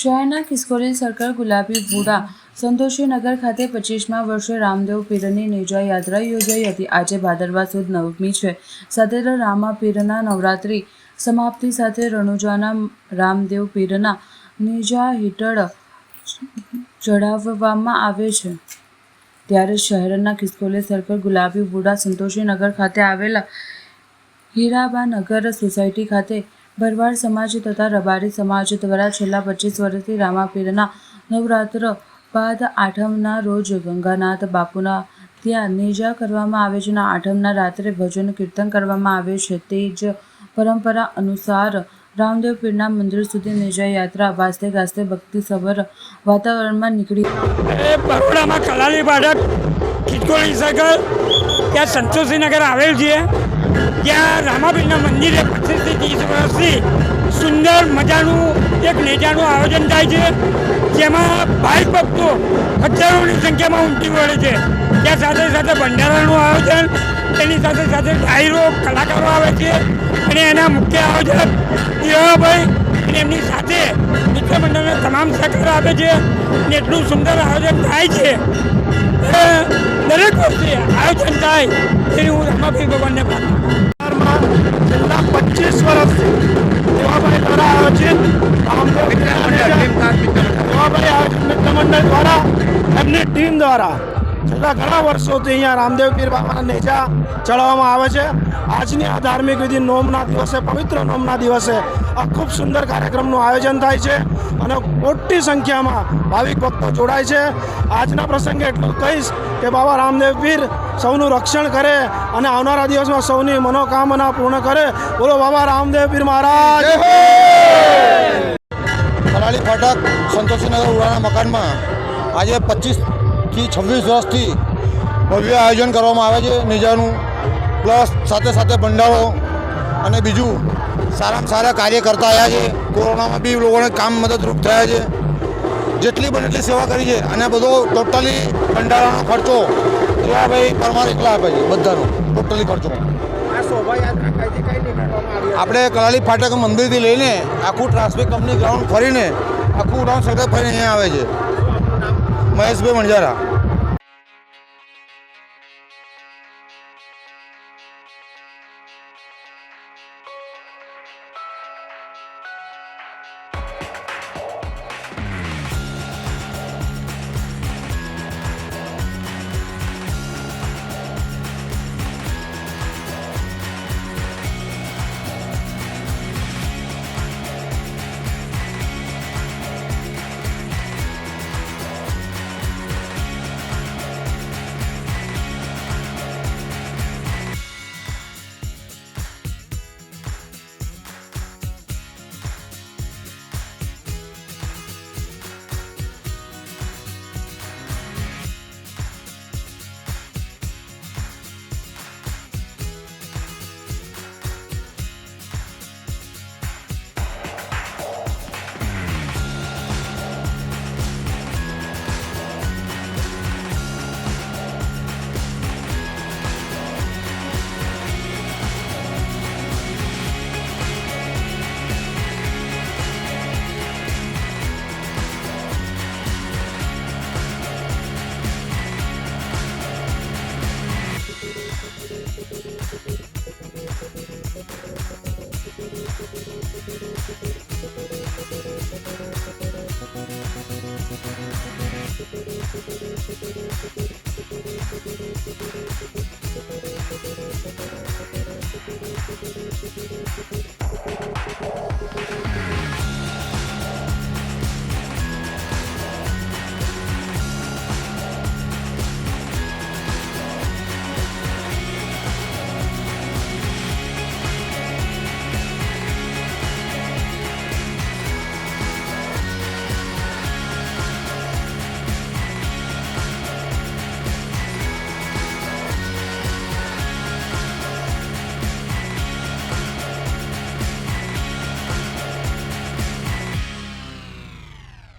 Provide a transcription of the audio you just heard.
શહેરના ખિસકોલી સર્કલ ગુલાબીપુરા સંતોષીનગર ખાતે 25મા વર્ષે રામદેવ પીરની નેજા યાત્રા યોજાઈ હતી। આજે ભાદરવા સુદ નવમી છે। સાથે રામા પીરના નવરાત્રિ સમાપ્તિ સાથે રણુજાના રામદેવ પીરના નેજા હેઠળ ચઢાવવામાં આવે છે। ત્યારે શહેરના ખિસકોલી સર્કલ ગુલાબીપુરા સંતોષીનગર ખાતે આવેલા હીરાબાનગર સોસાયટી ખાતે ભરવાડ સમાજ તથા રબારી સમાજ દ્વારા છેલ્લા 25 વર્ષથી રામાપીરના નવરાત્ર બાદ આઠમના રોજ ગંગાનાથ બાપુના ત્યાં નેજા કરવામાં આવે છે અને આઠમના રાત્રે ભજન કીર્તન કરવામાં આવે છે। તે જ પરંપરા અનુસાર રામદેવ પીરના મંદિર સુધી નેજા યાત્રા વાજતે ગાજતે ભક્તિસભર વાતાવરણમાં નીકળી। બરોડામાં કલાલી બાડક ખિસકોલી સર્કલ ત્યાં સંતોષીનગર આવેલ છે। ત્યાં રામાપીરના મંદિરે 25 થી 30 વર્ષથી સુંદર મજાનું એક નેજાનું આયોજન થાય છે, જેમાં ભાઈ ભક્તો હજારોની સંખ્યામાં ઉમટી વળે છે। ત્યાં સાથે સાથે ભંડારાનું આયોજન, તેની સાથે સાથે ડાયરો કલાકારો આવે છે અને એના મુખ્ય આયોજક હીરાભાઈ અને એમની સાથે મિત્ર મંડળના તમામ સહકાર આપે છે અને એટલું સુંદર આયોજન થાય છે। દરેક વર્ષે આયોજન થાય તેની હું રામાપીર ભગવાનને પ્રાર્થના છેલ્લા 25 વર્ષથી દેવાભાઈ દ્વારા આયોજિત દેવાભાઈ આયોજિત મિત્ર મંડળ દ્વારા એમની ટીમ દ્વારા છેલ્લા ઘણા વર્ષોથી અહીંયા રામદેવ પીર બાબાના નેજા ચડાવવામાં આવે છે। આજની આ ધાર્મિક વિધિ નોમના દિવસે, પવિત્ર નોમના દિવસે આ ખૂબ સુંદર કાર્યક્રમનું આયોજન થાય છે અને મોટી સંખ્યામાં ભાવિક ભક્તો જોડાય છે। આજના પ્રસંગે એટલું કહીશ કે બાબા રામદેવ પીર સૌનું રક્ષણ કરે અને આવનારા દિવસમાં સૌની મનોકામના પૂર્ણ કરે। બોલો બાબા રામદેવ પીર મહારાજ। કલાલી ફાટક સંતોષીનગર ઉડાના મકાનમાં આજે 25 થી 26 વર્ષથી ભવ્ય આયોજન કરવામાં આવે છે નેજાનું, પ્લસ સાથે સાથે ભંડારો અને બીજું સારામાં સારા કાર્ય કરતા આવ્યા છે। કોરોનામાં બી લોકોને કામ મદદરૂપ થયા છે, જેટલી બને એટલી સેવા કરી છે અને બધો ટોટલી ભંડારાનો ખર્ચો હીરાભાઈ પરમાર એકલા આપે છે, બધાનો ટોટલી ખર્ચો। આપણે કલાલી ફાટક મંદિરથી લઈને આખું ટ્રાફિક કંપની ગ્રાઉન્ડ ફરીને આખું ગ્રાઉન્ડ સર્કલ ફરીને અહીંયા આવે છે। મહેશભાઈ મંજારા। Thank you.